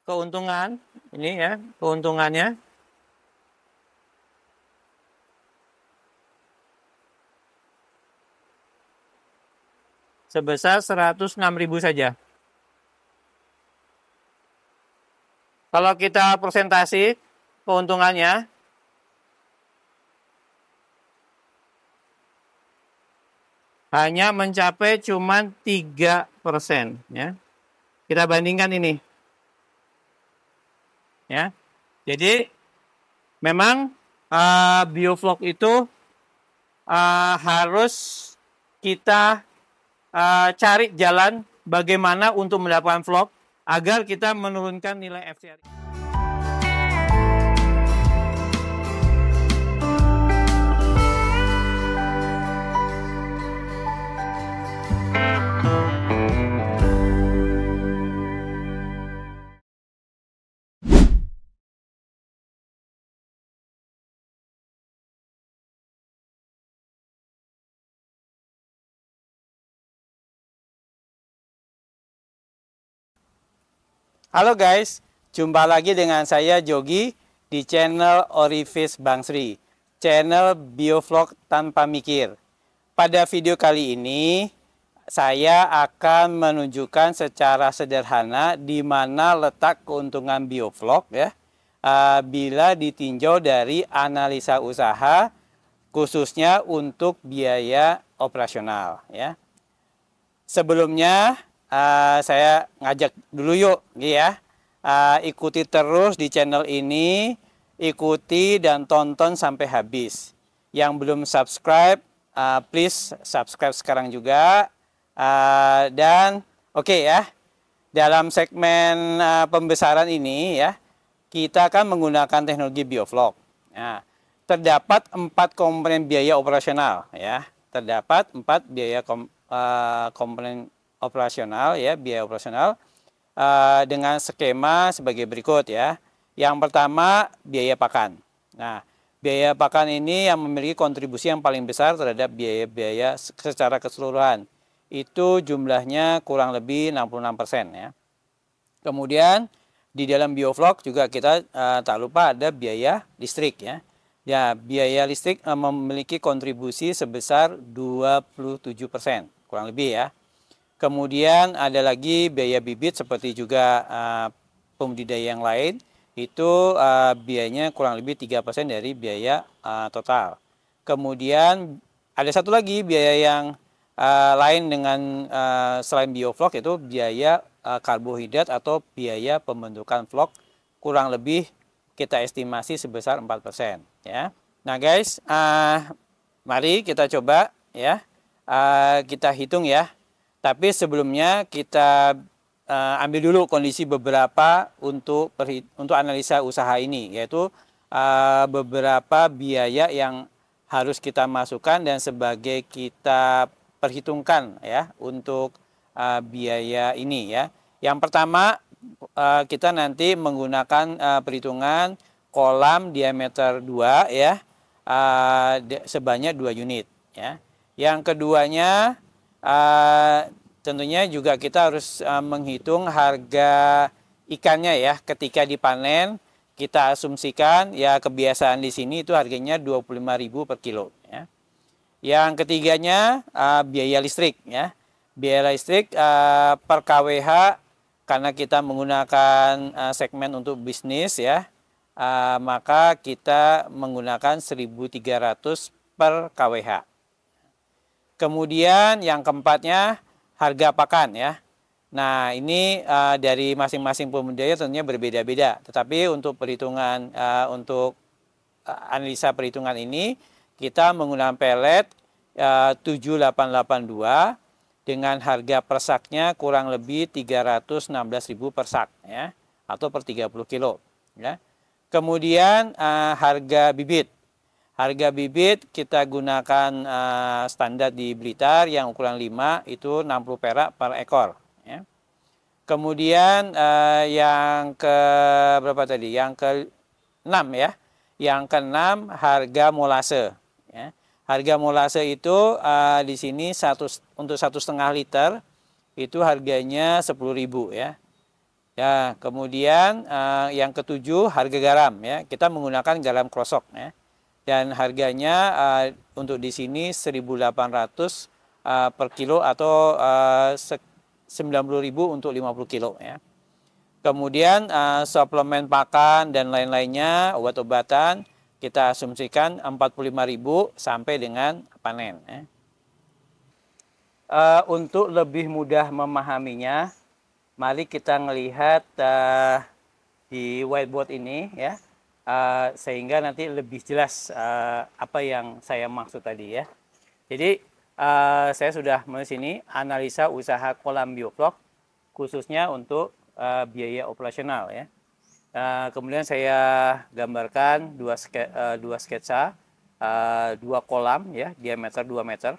keuntungan ini ya, keuntungannya sebesar 106.000 saja. Kalau kita persentasi keuntungannya hanya mencapai cuma 3% ya. Kita bandingkan ini. Ya. Jadi memang biovlog itu harus kita cari jalan bagaimana untuk mendapatkan vlog agar kita menurunkan nilai FCR. Halo guys, jumpa lagi dengan saya Jogi di channel Orifish Bang Sri, channel biovlog tanpa mikir. Pada video kali ini, saya akan menunjukkan secara sederhana di mana letak keuntungan biovlog ya, bila ditinjau dari analisa usaha, khususnya untuk biaya operasional ya. Sebelumnya saya ngajak dulu yuk ya, ikuti terus di channel ini, ikuti dan tonton sampai habis. Yang belum subscribe, please subscribe sekarang juga. Dan oke ya, dalam segmen pembesaran ini ya, kita akan menggunakan teknologi biovlog. Nah, terdapat 4 komponen biaya operasional ya, terdapat 4 biaya komponen operasional ya, biaya operasional dengan skema sebagai berikut ya. Yang pertama biaya pakan. Nah, biaya pakan ini yang memiliki kontribusi yang paling besar terhadap biaya-biaya secara keseluruhan. Itu jumlahnya kurang lebih 66% ya. Kemudian di dalam biovlog juga kita tak lupa ada biaya listrik ya. Ya, biaya listrik memiliki kontribusi sebesar 27%, kurang lebih ya. Kemudian ada lagi biaya bibit seperti juga pembudidaya yang lain, itu biayanya kurang lebih 3% dari biaya total. Kemudian ada satu lagi biaya yang lain dengan selain biovlog, itu biaya karbohidrat atau biaya pembentukan vlog, kurang lebih kita estimasi sebesar 4% ya. Nah guys, mari kita coba ya, kita hitung ya. Tapi sebelumnya kita ambil dulu kondisi beberapa untuk analisa usaha ini, yaitu beberapa biaya yang harus kita masukkan dan sebagai kita perhitungkan ya untuk biaya ini ya. Yang pertama kita nanti menggunakan perhitungan kolam diameter 2 ya, sebanyak 2 unit ya. Yang keduanya tentunya juga kita harus menghitung harga ikannya ya ketika dipanen. Kita asumsikan ya, kebiasaan di sini itu harganya 25.000 per kilo ya. Yang ketiganya biaya listrik ya. Biaya listrik per kWh, karena kita menggunakan segmen untuk bisnis ya, maka kita menggunakan 1.300 per kWh. Kemudian yang keempatnya harga pakan ya. Nah ini dari masing-masing pembudidaya tentunya berbeda-beda. Tetapi untuk perhitungan, untuk analisa perhitungan ini, kita menggunakan pelet 7882 dengan harga per saknya kurang lebih 316.000 per sak ya, atau per 30 kilo ya. Kemudian harga bibit. Harga bibit kita gunakan standar di Blitar yang ukuran 5 itu 60 perak per ekor ya. Kemudian yang ke berapa tadi? Yang ke-6 ya. Yang ke-6 harga molase ya. Harga molase itu di sini untuk 1,5 liter itu harganya 10.000 ya. Ya, kemudian yang ketujuh harga garam ya. Kita menggunakan garam krosok ya. Dan harganya untuk di sini 1.800 per kilo atau 90.000 untuk 50 kilo ya. Kemudian suplemen pakan dan lain-lainnya, obat-obatan kita asumsikan 45.000 sampai dengan panen ya. Untuk lebih mudah memahaminya, mari kita melihat di whiteboard ini ya, sehingga nanti lebih jelas apa yang saya maksud tadi ya. Jadi saya sudah menulis ini analisa usaha kolam bioflok khususnya untuk biaya operasional ya. Kemudian saya gambarkan dua sketsa, dua kolam ya, diameter 2 meter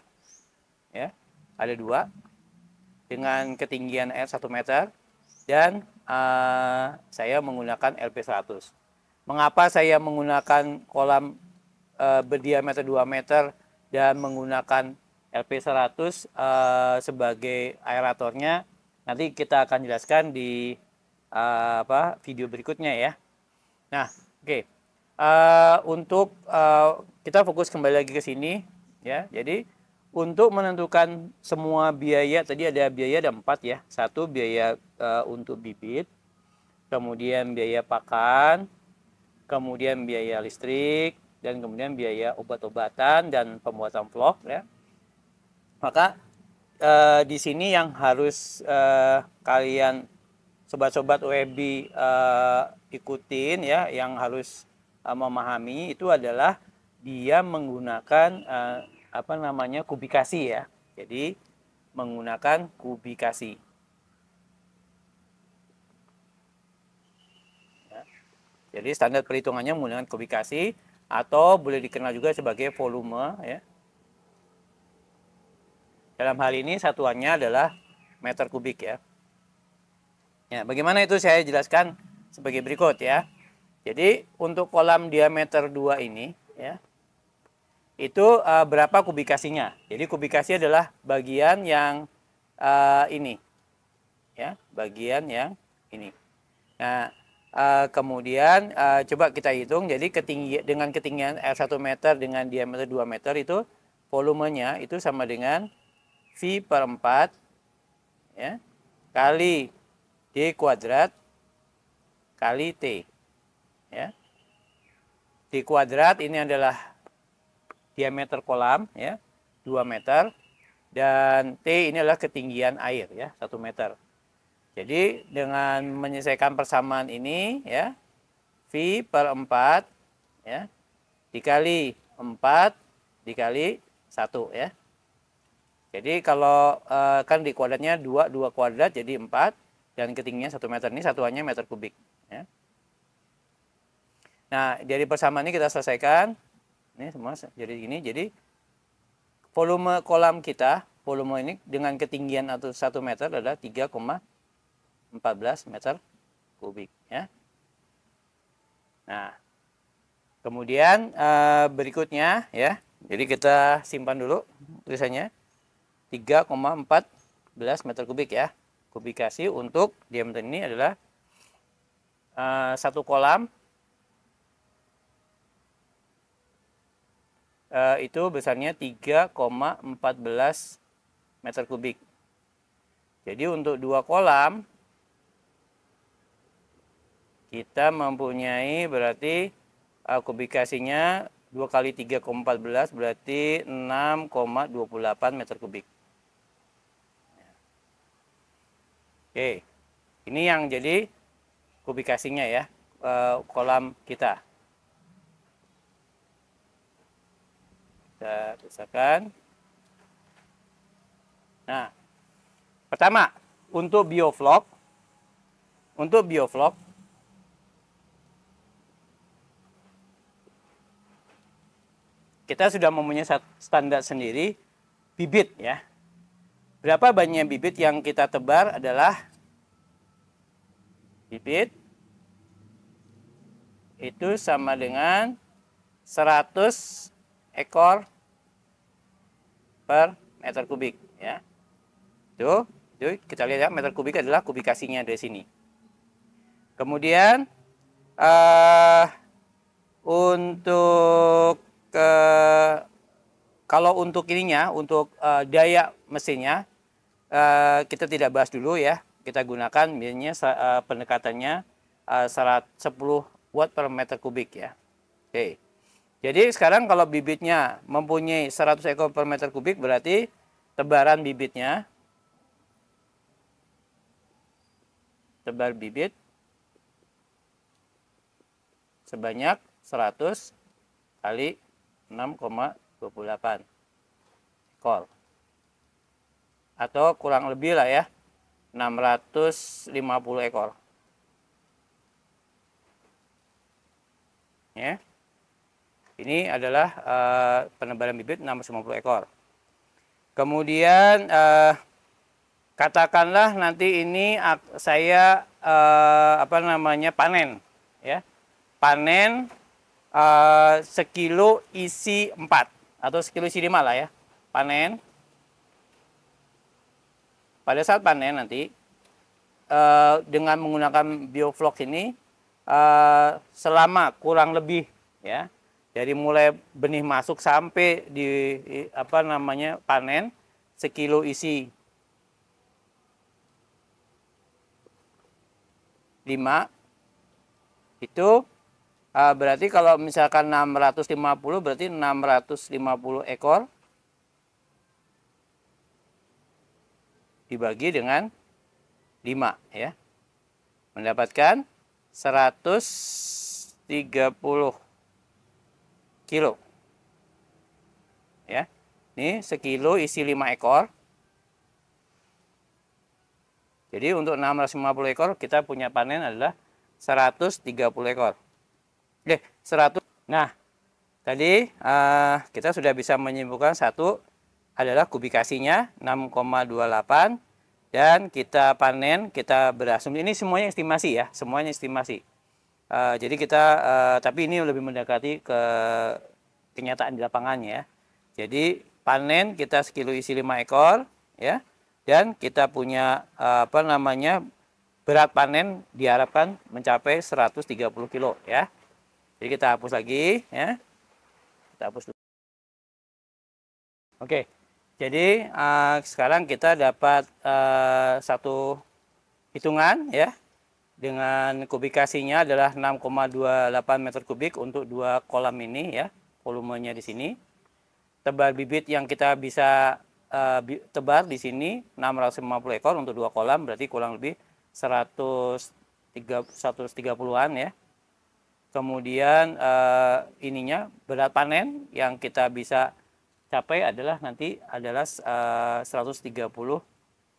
ya, ada dua dengan ketinggian air 1 meter dan saya menggunakan LP100. Mengapa saya menggunakan kolam berdiameter 2 meter dan menggunakan LP100 sebagai aeratornya? Nanti kita akan jelaskan di video berikutnya ya. Nah, oke. Untuk kita fokus kembali lagi ke sini ya. Jadi untuk menentukan semua biaya, tadi ada biaya ada 4 ya. Satu biaya untuk bibit, kemudian biaya pakan, kemudian biaya listrik, dan kemudian biaya obat-obatan dan pembuatan vlog ya. Maka di sini yang harus kalian sobat-sobat WebBee ikutin ya, yang harus memahami itu adalah dia menggunakan kubikasi ya. Jadi menggunakan kubikasi. Ya. Jadi standar perhitungannya menggunakan kubikasi atau boleh dikenal juga sebagai volume ya. Dalam hal ini satuannya adalah meter kubik ya. Ya, bagaimana itu saya jelaskan sebagai berikut ya. Jadi untuk kolam diameter 2 ini ya, itu berapa kubikasinya. Jadi kubikasi adalah bagian yang ini ya, bagian yang ini. Nah kemudian coba kita hitung. Jadi dengan ketinggian air 1 meter dengan diameter 2 meter itu volumenya itu sama dengan V per 4 ya, kali D kuadrat kali T ya. D kuadrat ini adalah diameter kolam ya, 2 meter, dan T ini adalah ketinggian air ya, 1 meter. Jadi dengan menyelesaikan persamaan ini ya, V per 4 ya, dikali 4 dikali 1 ya. Jadi kalau kan di kuadratnya 2 kuadrat jadi 4, dan ketinggian 1 meter, ini satuannya meter kubik ya. Nah dari persamaan ini kita selesaikan. Ini semua jadi ini. Jadi volume kolam kita, volume ini dengan ketinggian atau 1 meter adalah 3,14 meter kubik ya. Nah kemudian berikutnya ya, jadi kita simpan dulu tulisannya 3,14 meter kubik ya. Kubikasi untuk diameter ini adalah satu kolam itu besarnya 3,14 meter kubik. Jadi untuk 2 kolam kita mempunyai berarti kubikasinya 2 kali 3,14 berarti 6,28 meter kubik. Oke, ini yang jadi kubikasinya ya, kolam kita. Kita tuliskan. Nah, pertama untuk bioflok, kita sudah mempunyai standar sendiri bibit ya. Berapa banyak bibit yang kita tebar adalah bibit itu sama dengan 100 ekor per meter kubik ya. Itu kita lihat ya, meter kubik adalah kubikasinya dari sini. Kemudian untuk kalau untuk ininya, untuk daya mesinnya, kita tidak bahas dulu ya. Kita gunakan biasanya pendekatannya 10 watt per meter kubik ya. Oke. Jadi sekarang kalau bibitnya mempunyai 100 ekor per meter kubik, berarti tebaran bibitnya, tebar bibit sebanyak 100 kali 6,28 ekor. Atau kurang lebih lah ya, 650 ekor. Ya. Ini adalah penebaran bibit 650 ekor. Kemudian katakanlah nanti ini saya panen ya. Panen sekilo isi 4 atau sekilo isi 5 lah ya. Panen. Pada saat panen nanti dengan menggunakan biofloc ini selama kurang lebih ya, dari mulai benih masuk sampai di panen sekilo isi 5 itu berarti kalau misalkan 650 berarti 650 ekor dibagi dengan 5 ya, mendapatkan 130 kilo ya. Ini sekilo isi 5 ekor. Jadi untuk 650 ekor kita punya panen adalah 130 ekor. Oke, 100. Nah, tadi kita sudah bisa menyimpulkan satu adalah kubikasinya 6,28 dan kita panen, kita berasumsi ini semuanya estimasi ya, semuanya estimasi. Jadi kita tapi ini lebih mendekati ke kenyataan di lapangannya ya. Jadi panen kita sekilo isi 5 ekor ya, dan kita punya berat panen diharapkan mencapai 130 kilo ya. Jadi kita hapus lagi ya. Kita hapus dulu. Oke. Jadi sekarang kita dapat satu hitungan ya. Dengan kubikasinya adalah 6,28 meter kubik untuk 2 kolam ini ya, volumenya di sini. Tebar bibit yang kita bisa tebar di sini 650 ekor untuk 2 kolam, berarti kurang lebih 130-an ya. Kemudian ininya berat panen yang kita bisa capai adalah nanti adalah 130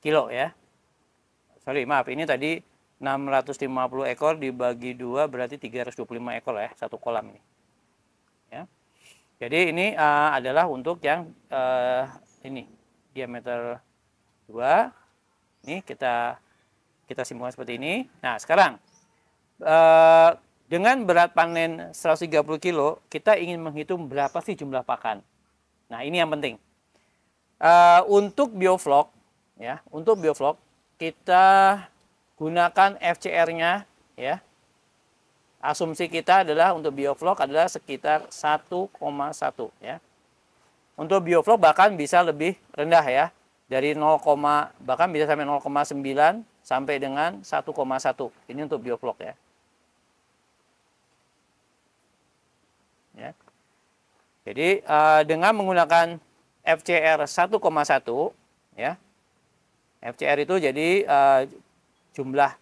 kilo ya. Sorry, maaf, ini tadi 650 ekor dibagi 2 berarti 325 ekor ya, satu kolam ini. Ya. Jadi ini adalah untuk yang ini diameter 2. Ini kita simpulkan seperti ini. Nah, sekarang dengan berat panen 130 kilo, kita ingin menghitung berapa sih jumlah pakan. Nah, ini yang penting. Untuk biofloc ya, untuk biofloc kita gunakan FCR-nya ya. Asumsi kita adalah untuk biofloc adalah sekitar 1,1 ya. Untuk biofloc bahkan bisa lebih rendah ya. Dari 0, bahkan bisa sampai 0,9 sampai dengan 1,1. Ini untuk biofloc ya. Ya. Jadi dengan menggunakan FCR 1,1 ya. FCR itu jadi jumlah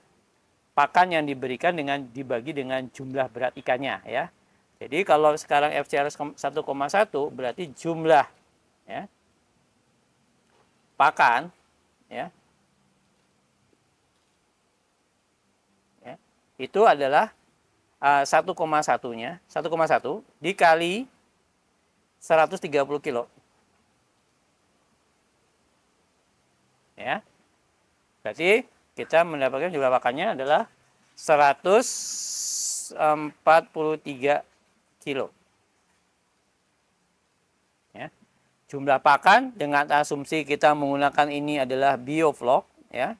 pakan yang diberikan dengan dibagi dengan jumlah berat ikannya ya. Jadi kalau sekarang FCR 1,1 berarti jumlah ya pakan ya, itu adalah 1,1-nya 1,1 dikali 130 kilo ya. Berarti kita mendapatkan jumlah pakannya adalah 143 kilo. Ya. Jumlah pakan dengan asumsi kita menggunakan ini adalah biofloc ya.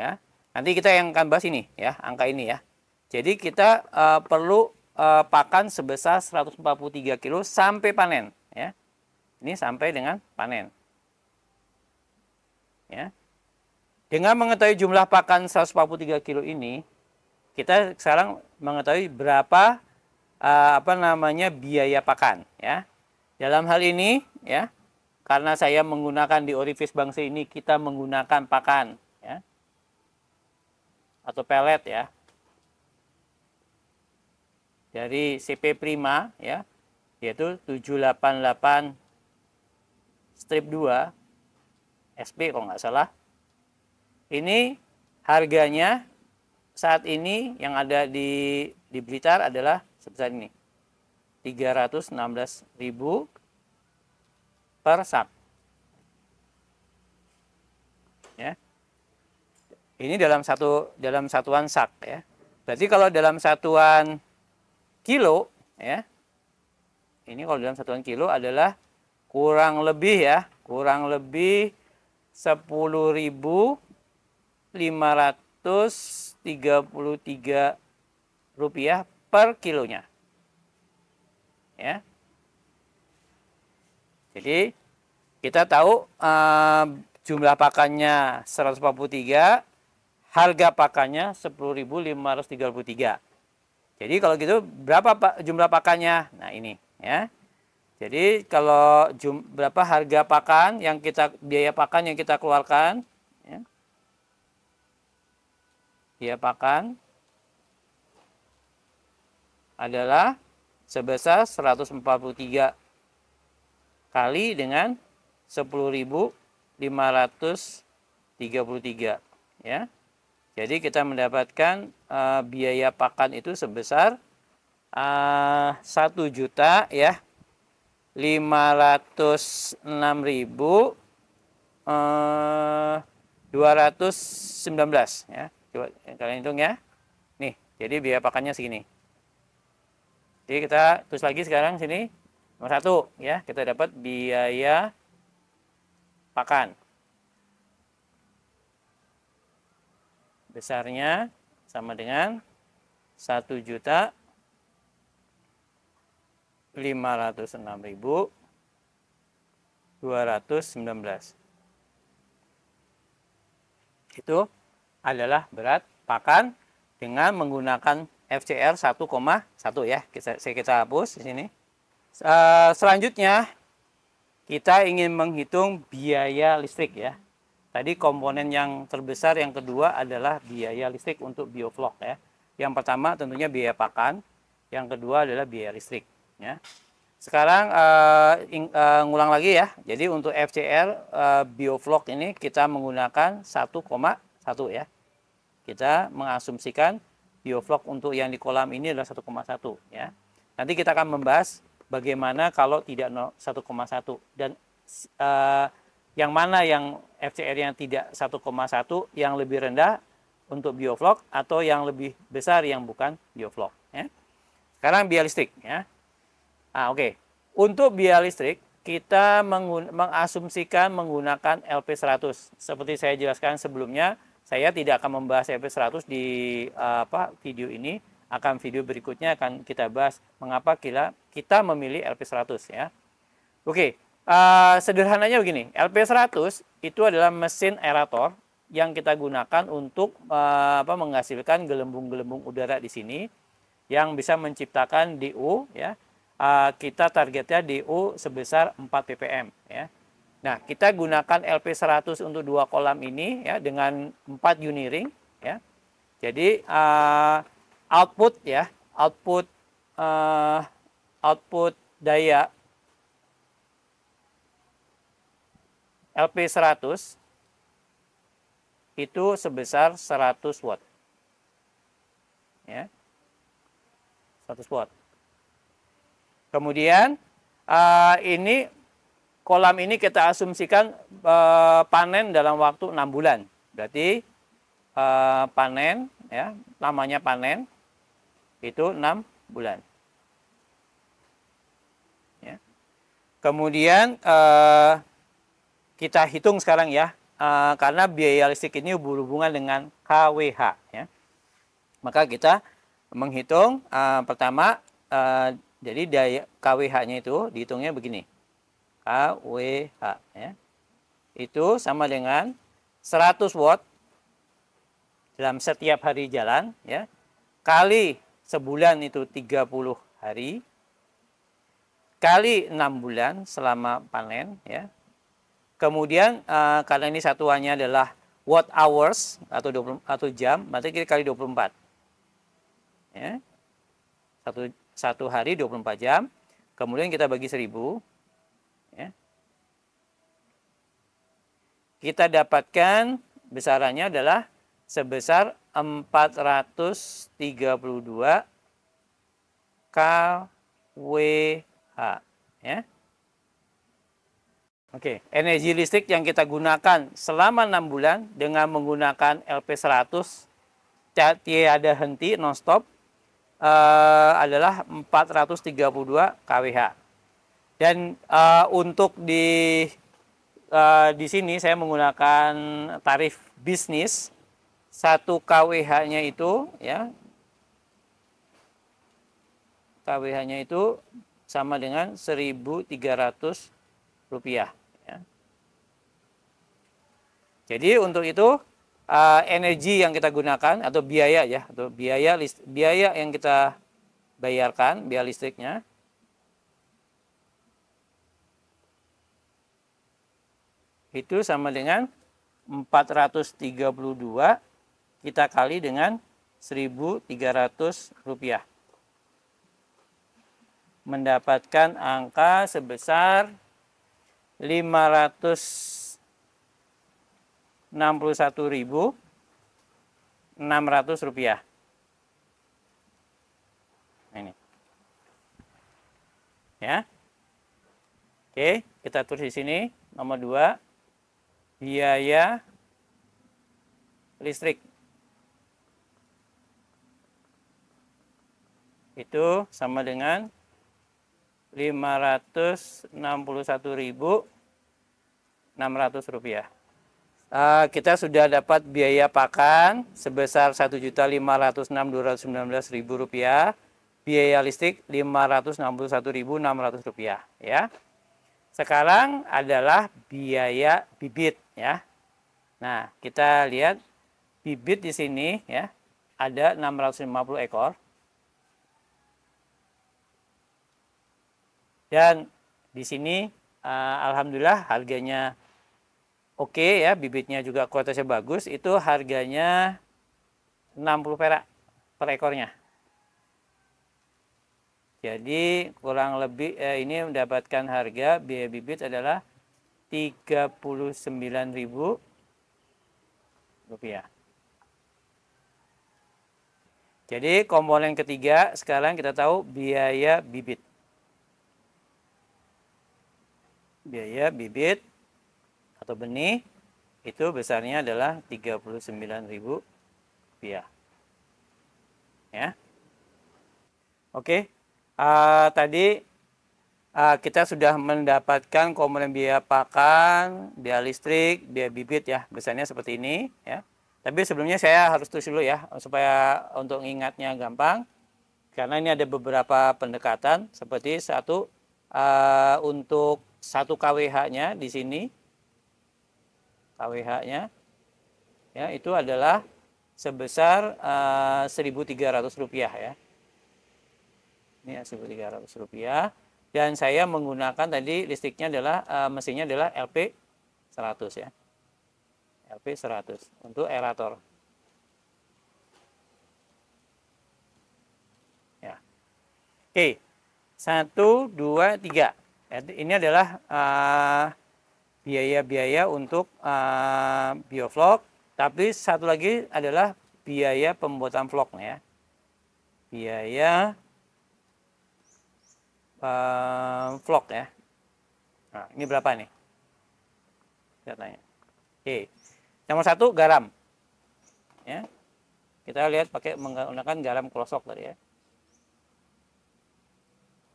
ya. Nanti kita yang akan bahas ini ya, angka ini ya. Jadi kita perlu pakan sebesar 143 kilo sampai panen ya. Ini sampai dengan panen. Ya. Dengan mengetahui jumlah pakan 143 kilo ini, kita sekarang mengetahui berapa biaya pakan ya. Dalam hal ini ya, karena saya menggunakan di Orifish Bangsa ini, kita menggunakan pakan ya, atau pelet ya, dari CP Prima ya, yaitu 788 strip 2 SP kalau nggak salah. Ini harganya saat ini yang ada di Blitar adalah sebesar ini, 316.000 per sak. Ya. Ini dalam satuan sak ya. Berarti kalau dalam satuan kilo ya. Ini kalau dalam satuan kilo adalah kurang lebih 10.533 rupiah per kilonya. Ya. Jadi kita tahu jumlah pakannya 143, harga pakannya 10.533. Jadi kalau gitu berapa jumlah pakannya? Nah ini ya. Jadi kalau berapa harga pakan yang biaya pakan yang kita keluarkan ya. Biaya pakan adalah sebesar 143 kali dengan 10.533 ya. Jadi kita mendapatkan biaya pakan itu sebesar 1 juta ya 506.219 ya. Coba kalian hitung ya. Nih, jadi biaya pakannya segini. Jadi kita tulis lagi sekarang sini nomor 1 ya, kita dapat biaya pakan. Besarnya sama dengan 1.506.219. Itu adalah berat pakan dengan menggunakan FCR 1,1 ya. Kita hapus di sini. Selanjutnya kita ingin menghitung biaya listrik ya. Tadi komponen yang terbesar yang kedua adalah biaya listrik untuk bioflok ya. Yang pertama tentunya biaya pakan, yang kedua adalah biaya listrik ya. Sekarang ngulang lagi ya. Jadi untuk FCR bioflok ini kita menggunakan 1,1 ya. Kita mengasumsikan bioflok untuk yang di kolam ini adalah 1,1 ya. Nanti kita akan membahas bagaimana kalau tidak 1,1 dan yang mana yang FCR yang tidak 1,1 yang lebih rendah untuk bioflok atau yang lebih besar yang bukan bioflok ya. Sekarang biaya listrik ya. Oke. Untuk biaya listrik kita mengasumsikan menggunakan LP100. Seperti saya jelaskan sebelumnya, saya tidak akan membahas LP100 di video ini. Akan video berikutnya akan kita bahas mengapa kita memilih LP100 ya. Oke. Sederhananya begini, LP100 itu adalah mesin aerator yang kita gunakan untuk menghasilkan gelembung-gelembung udara di sini yang bisa menciptakan DO ya. Kita targetnya DO sebesar 4 ppm ya. Nah, kita gunakan LP100 untuk 2 kolam ini ya dengan 4 uniring ya. Jadi output daya LP100 itu sebesar 100 watt. Ya. 100 watt. Kemudian ini kolam ini kita asumsikan panen dalam waktu 6 bulan. Berarti panen ya, lamanya panen itu 6 bulan. Ya. Kemudian kita hitung sekarang ya karena biaya listrik ini berhubungan dengan KWH ya. Maka kita menghitung pertama jadi daya KWH-nya itu dihitungnya begini. KWH ya. Itu sama dengan 100 watt dalam setiap hari jalan ya. Kali sebulan itu 30 hari. Kali 6 bulan selama panen ya. Kemudian karena ini satuannya adalah watt hours atau jam, berarti kita kali 24. Ya. Satu hari 24 jam. Kemudian kita bagi 1000 ya. Kita dapatkan besarannya adalah sebesar 432 kWh ya. Oke, energi listrik yang kita gunakan selama 6 bulan dengan menggunakan LP100 tiada henti non-stop adalah 432 kWh. Dan untuk di sini saya menggunakan tarif bisnis. 1 kWh-nya itu ya. KWH-nya itu sama dengan 1.300 rupiah. Ya. Jadi untuk itu energi yang kita gunakan atau biaya ya, atau biaya yang kita bayarkan, biaya listriknya itu sama dengan 432 kita kali dengan 1.300 rupiah. Mendapatkan angka sebesar 561.600 rupiah. Ini. Ya. Oke, kita tulis di sini nomor 2 biaya listrik. Itu sama dengan 561.600 rupiah. Kita sudah dapat biaya pakan sebesar 1.506.219.000 rupiah. Biaya listrik 561.600 rupiah. Ya. Sekarang adalah biaya bibit. Ya. Nah, kita lihat bibit di sini ya ada 650 ekor. Dan di sini alhamdulillah harganya oke ya, bibitnya juga kualitasnya bagus, itu harganya 60 perak per ekornya. Jadi kurang lebih ini mendapatkan harga biaya bibit adalah 39.000 rupiah. Jadi komponen ketiga sekarang kita tahu biaya bibit. Biaya bibit atau benih itu besarnya adalah 39.000 rupiah. Ya. Oke. Tadi kita sudah mendapatkan komponen biaya pakan, biaya listrik, biaya bibit ya, besarnya seperti ini ya. Tapi sebelumnya saya harus tulis dulu ya supaya untuk ingatnya gampang. Karena ini ada beberapa pendekatan seperti satu untuk 1 kWh-nya di sini. KWH-nya ya itu adalah sebesar 1.300 rupiah ya. Ini 1.300 rupiah. Dan saya menggunakan tadi listriknya adalah mesinnya adalah LP 100 ya. LP 100 untuk aerator. Ya. Oke. 1, 2, 3. Ini adalah biaya-biaya untuk biovlog. Tapi satu lagi adalah biaya pembuatan vlognya ya. Biaya vlog ya. Nah, ini berapa nih? Saya tanya. Oke. Nomor 1 garam. Ya. Kita lihat pakai menggunakan garam krosok tadi ya.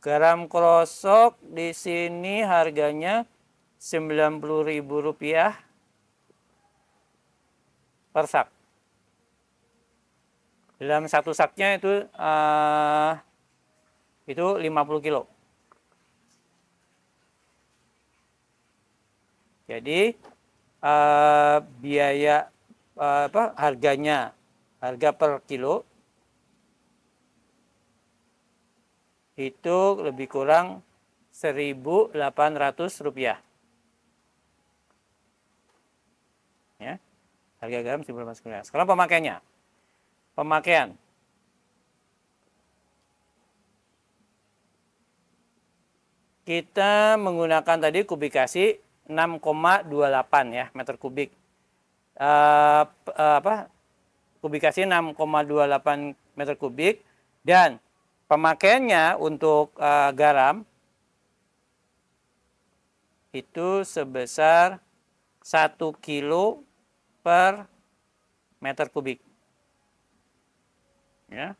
Garam krosok di sini harganya Rp90.000 per sak. Dalam satu saknya itu 50 kilo. Jadi biaya harga per kilo itu lebih kurang Rp1.800. Ya, harga garam Rp1.800. Sekarang pemakaiannya. Pemakaian. Kita menggunakan tadi kubikasi 6,28 ya meter kubik. Kubikasi 6,28 meter kubik, dan pemakaiannya untuk garam itu sebesar 1 kilo per meter kubik. Ya.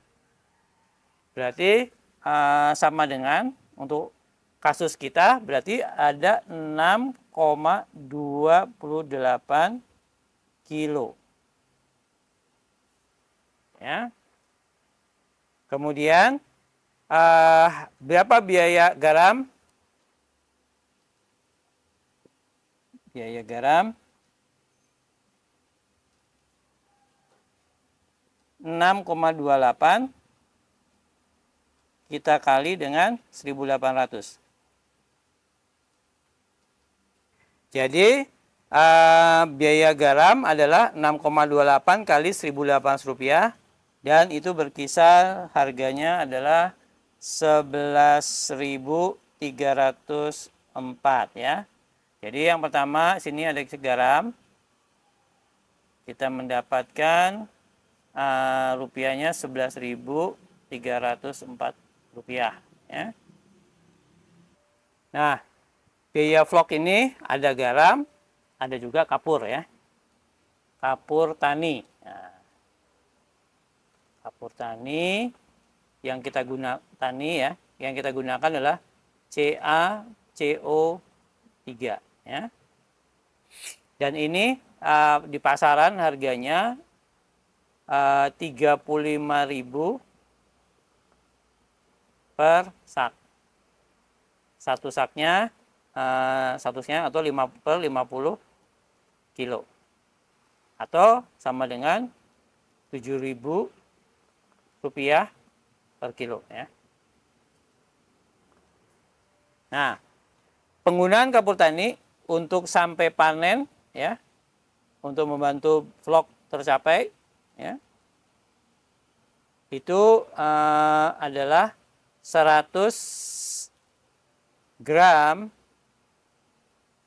Berarti sama dengan untuk kasus kita berarti ada 6,28 kilo. Ya. Kemudian berapa biaya garam? Biaya garam 6,28 kita kali dengan 1.800. Jadi biaya garam adalah 6,28 kali Rp1.800 dan itu berkisar harganya adalah 11.304 ya. Jadi yang pertama sini ada garam. Kita mendapatkan rupiahnya Rp11.304 ya. Nah, biaya vlog ini ada garam, ada juga kapur ya. Kapur tani. Nah, kapur tani yang kita gunakan adalah CaCO3 ya. Dan ini di pasaran harganya 35.000 per sak. Satu saknya atau 50 kilo. Atau sama dengan Rp7.000 per kilo ya. Nah, penggunaan kapur tani untuk sampai panen ya, untuk membantu vlog tercapai ya, itu adalah 100 gram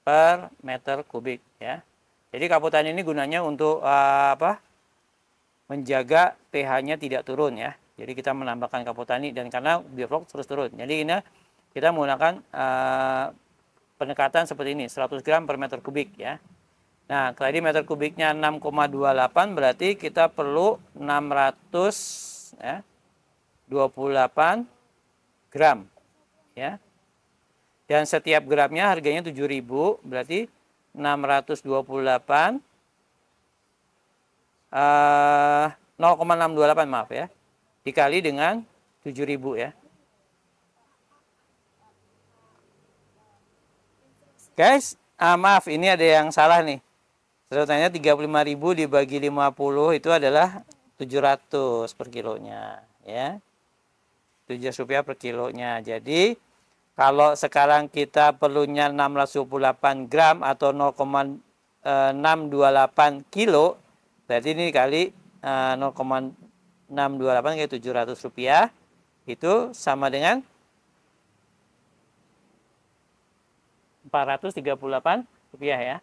per meter kubik ya. Jadi kapur tani ini gunanya untuk menjaga pH-nya tidak turun ya. Jadi kita menambahkan kapur tani, dan karena bioflok terus turun. Jadi ini kita menggunakan pendekatan seperti ini, 100 gram per meter kubik ya. Nah, tadi meter kubiknya 6,28 berarti kita perlu 628 gram ya. Dan setiap gramnya harganya 7.000, berarti 628 0,628 maaf ya, dikali dengan 7.000 ya. Guys, maaf ini ada yang salah nih. Sebenarnya 35.000 dibagi 50 itu adalah 700 per kilonya ya. Rp7 per kilonya. Jadi kalau sekarang kita perlunya 628 gram atau 0,628 kilo, berarti ini kali 0,628 kali Rp700 itu sama dengan Rp438 ya.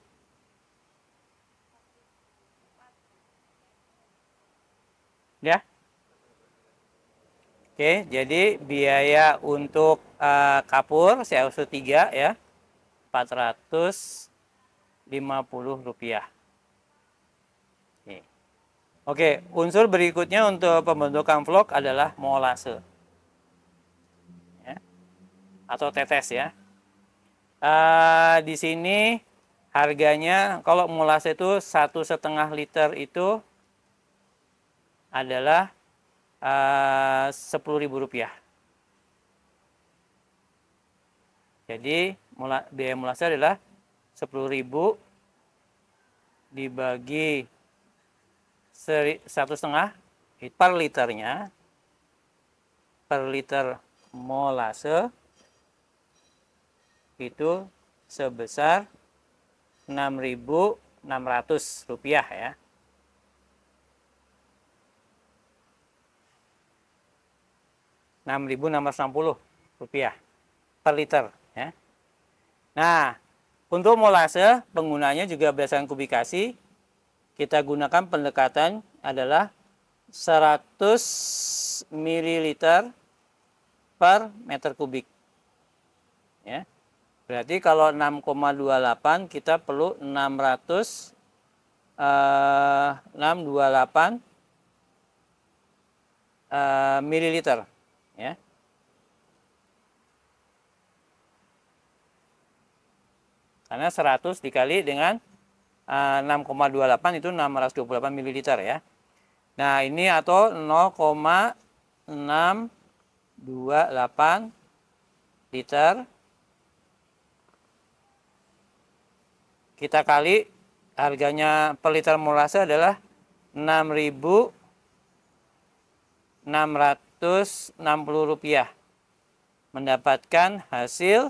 Ya. Oke, jadi biaya untuk kapur CO3 ya Rp450. Oke, unsur berikutnya untuk pembentukan vlog adalah molase ya, atau tetes ya. Di sini Harganya kalau molase itu 1,5 liter itu adalah Rp10.000. Jadi biaya molase adalah 10.000 dibagi 1,5 per liternya, per liter molase itu sebesar Rp6.600 ya. Rp6.660 per liter ya. Nah, untuk molase penggunanya juga berdasarkan kubikasi. Kita gunakan pendekatan adalah 100 ml per meter kubik. Ya. Berarti kalau 6,28 kita perlu 628 mililiter ya. Karena 100 dikali dengan 6,28 itu 628 mililiter ya. Nah, ini atau 0,628 liter kita kali harganya per liter molase adalah Rp6.660. Mendapatkan hasil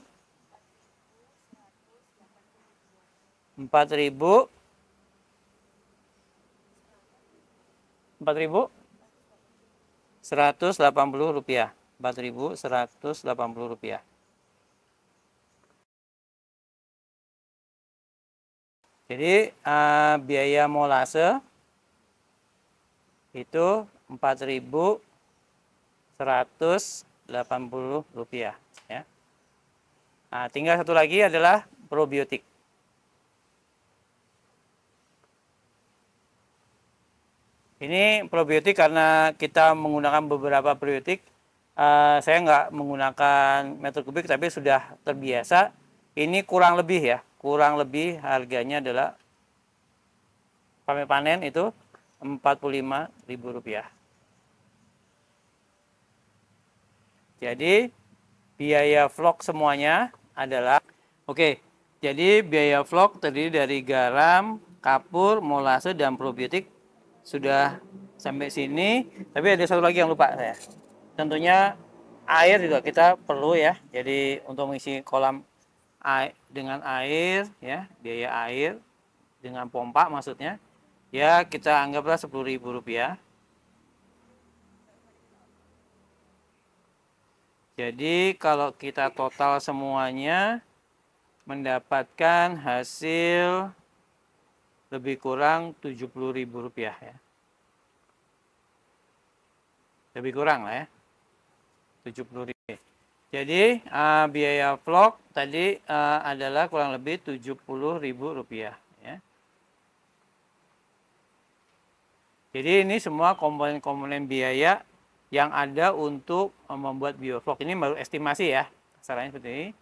4.180 rupiah. 4.180 rupiah. Jadi biaya molase itu Rp4.180 ya. Nah, tinggal satu lagi adalah probiotik. Ini probiotik karena kita menggunakan beberapa probiotik. Saya nggak menggunakan meter kubik tapi sudah terbiasa. Ini kurang lebih ya. Kurang lebih harganya adalah kami panen itu Rp45.000. Jadi biaya vlog semuanya adalah jadi biaya vlog terdiri dari garam, kapur, molase dan probiotik sudah sampai sini. Tapi ada satu lagi yang lupa saya. Tentunya air juga kita perlu ya. Jadi untuk mengisi kolam dengan air ya, biaya air dengan pompa maksudnya ya, kita anggaplah Rp10.000. Jadi kalau kita total semuanya mendapatkan hasil lebih kurang Rp70.000 ya. Lebih kurang lah ya, Rp70.000. Jadi biaya vlog tadi adalah kurang lebih Rp70.000 ya. Jadi ini semua komponen-komponen biaya yang ada untuk membuat biovlog. Ini baru estimasi ya, caranya seperti ini.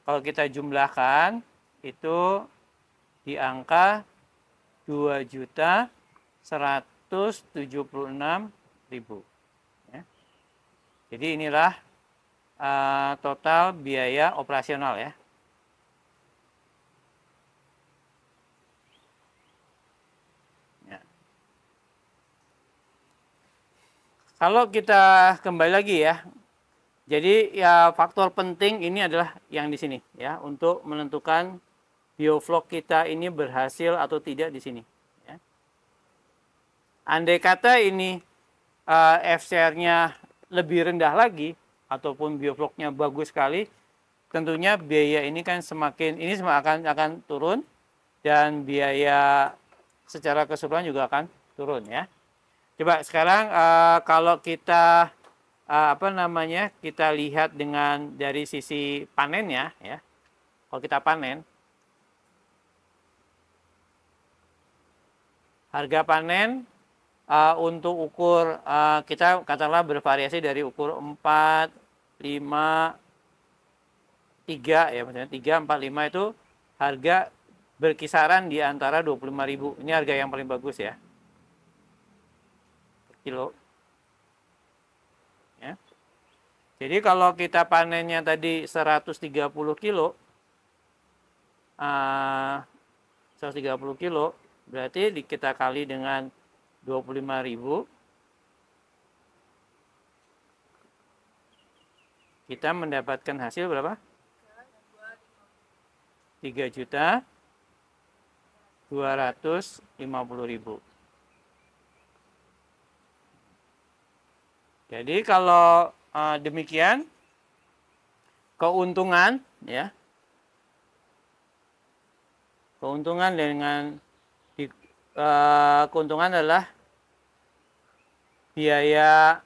Kalau kita jumlahkan itu di angka 2.176.000 ya. Jadi inilah total biaya operasional ya. Kalau kita kembali lagi ya, jadi ya faktor penting ini adalah yang di sini ya, untuk menentukan biovlog kita ini berhasil atau tidak di sini. Ya. Andai kata ini FCR-nya lebih rendah lagi ataupun biovlognya bagus sekali, tentunya biaya ini kan ini akan turun dan biaya secara keseluruhan juga akan turun ya. Coba sekarang kalau kita kita lihat dengan dari sisi panennya ya. Kalau kita panen, harga panen untuk ukur kita katakanlah bervariasi dari ukur 4, 5, 3 ya, maksudnya 3, 4, 5 itu harga berkisaran di antara 25.000. Ini harga yang paling bagus ya. Per kilo. Ya. Jadi kalau kita panennya tadi 130 kilo, 130 kilo, berarti kita kali dengan 25.000, kita mendapatkan hasil berapa? 3.250.000. Jadi kalau demikian, keuntungan ya, keuntungan keuntungan adalah biaya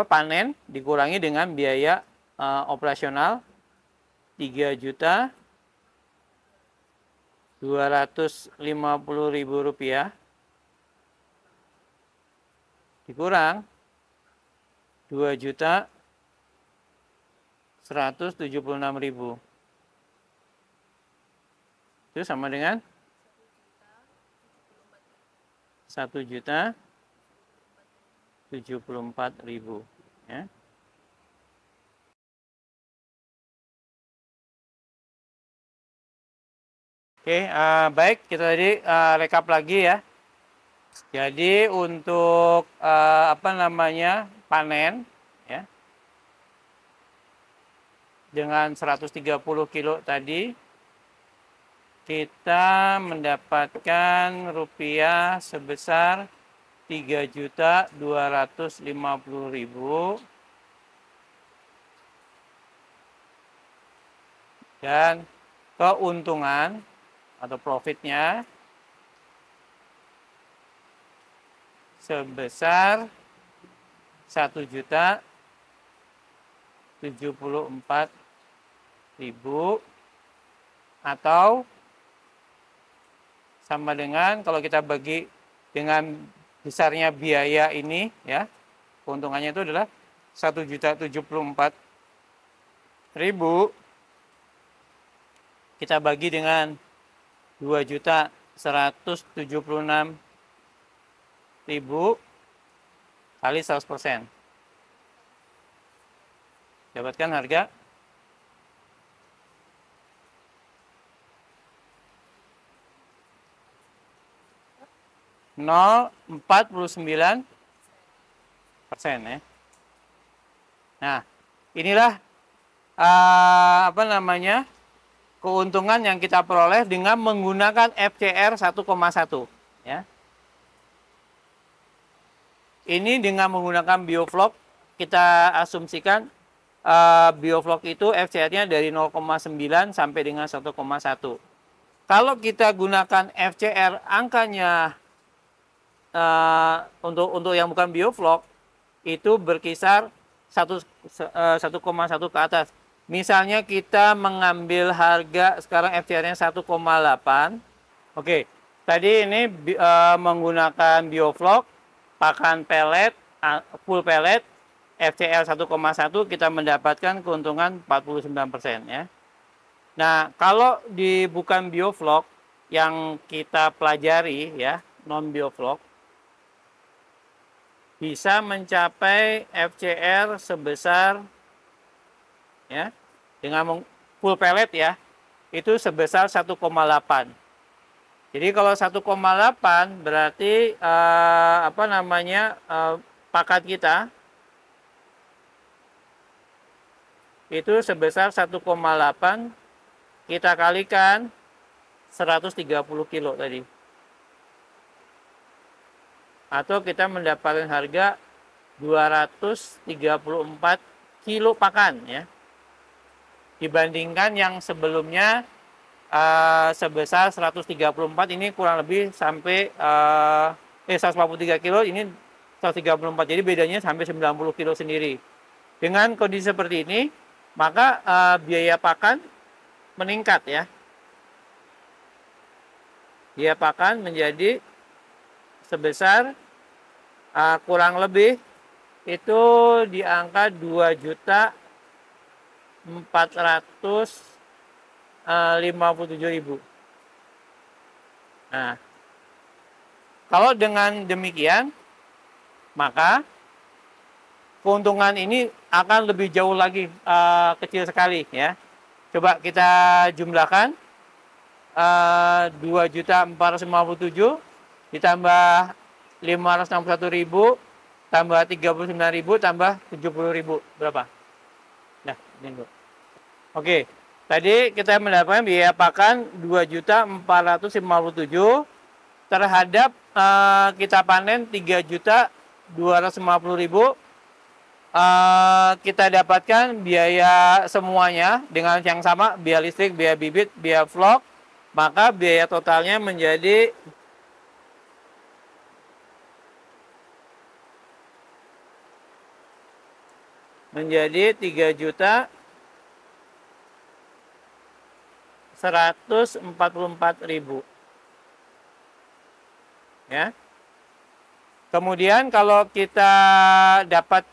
panen dikurangi dengan biaya operasional 3.250.000 rupiah dikurang 2.176.000. Itu sama dengan 1.074.000 ya. Oke, baik, kita tadi rekap lagi ya. Jadi untuk panen ya, dengan 130 kilo tadi kita mendapatkan rupiah sebesar 3.250.000 dan keuntungan atau profitnya sebesar 1.074.000 atau sama dengan kalau kita bagi dengan besarnya biaya ini ya, keuntungannya itu adalah 1.074.000 kita bagi dengan 2.176.000 kali 100%. Dapatkan harga 0,49% ya. Nah, inilah keuntungan yang kita peroleh dengan menggunakan FCR 1,1 ya. Ini dengan menggunakan bioflok, kita asumsikan bioflok itu FCR-nya dari 0,9 sampai dengan 1,1. Kalau kita gunakan FCR angkanya untuk yang bukan bioflok itu berkisar 1,1 ke atas. Misalnya kita mengambil harga sekarang FCR-nya 1,8. Oke, tadi ini menggunakan bioflok, pakan pelet, full pelet, FCR 1,1 kita mendapatkan keuntungan 49% ya. Nah, kalau di bukan bioflok yang kita pelajari ya, non bioflok, bisa mencapai FCR sebesar ya, dengan full pellet ya, itu sebesar 1,8. Jadi kalau 1,8 berarti pakan kita itu sebesar 1,8 kita kalikan 130 kilo tadi. Atau kita mendapatkan harga 234 kilo pakan ya. Dibandingkan yang sebelumnya sebesar 134, ini kurang lebih sampai 143 kilo, ini 134. Jadi bedanya sampai 90 kilo sendiri. Dengan kondisi seperti ini, maka biaya pakan meningkat ya. Biaya pakan menjadi sebesar kurang lebih itu di angka 2.457.000. Nah, kalau dengan demikian, maka keuntungan ini akan lebih jauh lagi, kecil sekali ya. Coba kita jumlahkan, 2.457 ditambah 561.000 tambah 39.000 tambah 70.000 berapa? Nah, ini dulu. Oke, tadi kita mendapatkan biaya pakan 2.457 terhadap kita panen 3.250.000. Kita dapatkan biaya semuanya dengan yang sama, biaya listrik, biaya bibit, biaya vlog, maka biaya totalnya menjadi menjadi 3.144.000 ya. Kemudian kalau kita dapat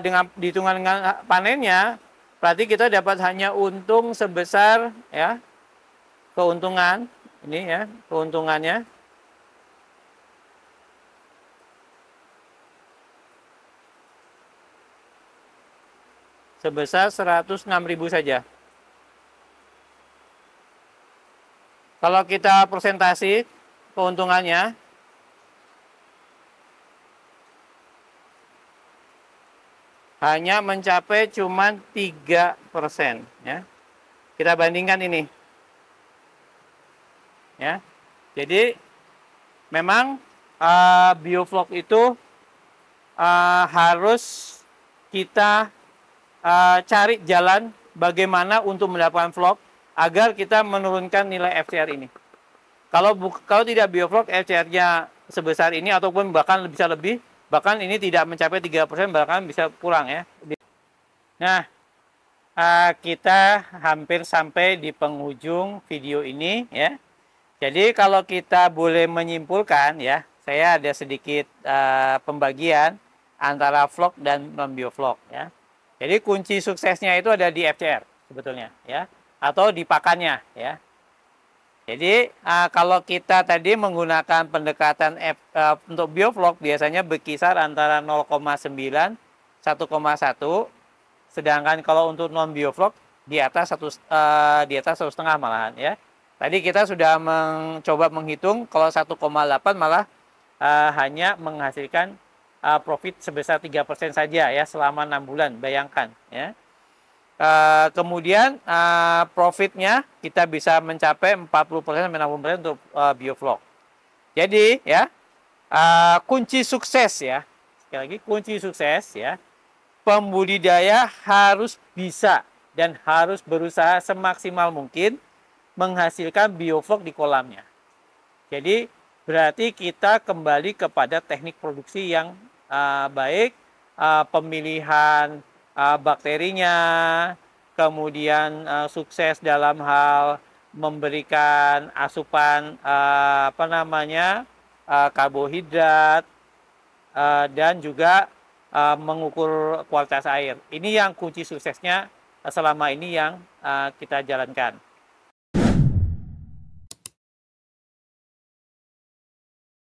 dengan dihitungan dengan panennya, berarti kita dapat hanya untung sebesar ya, keuntungan ini ya, keuntungannya sebesar 106.000 saja. Kalau kita persentasi keuntungannya, hanya mencapai cuman 3% ya. Kita bandingkan ini. Ya. Jadi memang biovlog itu harus kita cari jalan bagaimana untuk mendapatkan vlog agar kita menurunkan nilai FCR ini. Kalau tidak biovlog, FCR-nya sebesar ini ataupun bahkan bisa lebih, bahkan ini tidak mencapai 3%, bahkan bisa kurang ya. Nah, kita hampir sampai di penghujung video ini ya. Jadi kalau kita boleh menyimpulkan ya, saya ada sedikit pembagian antara vlog dan non biovlog ya. Jadi kunci suksesnya itu ada di FCR sebetulnya ya, atau di pakannya ya. Jadi kalau kita tadi menggunakan pendekatan untuk biovlog biasanya berkisar antara 0,9 1,1, sedangkan kalau untuk non biovlog di atas 1,5 malahan ya. Tadi kita sudah mencoba menghitung kalau 1,8 malah hanya menghasilkan profit sebesar 3% saja ya selama 6 bulan, bayangkan ya. Kemudian profitnya kita bisa mencapai 40% sampai 60% untuk biovlog. Jadi ya, kunci sukses ya, sekali lagi kunci sukses ya, pembudidaya harus bisa dan harus berusaha semaksimal mungkin menghasilkan biovlog di kolamnya. Jadi berarti kita kembali kepada teknik produksi yang baik, pemilihan bakterinya, kemudian sukses dalam hal memberikan asupan karbohidrat dan juga mengukur kualitas air. Ini yang kunci suksesnya selama ini yang kita jalankan.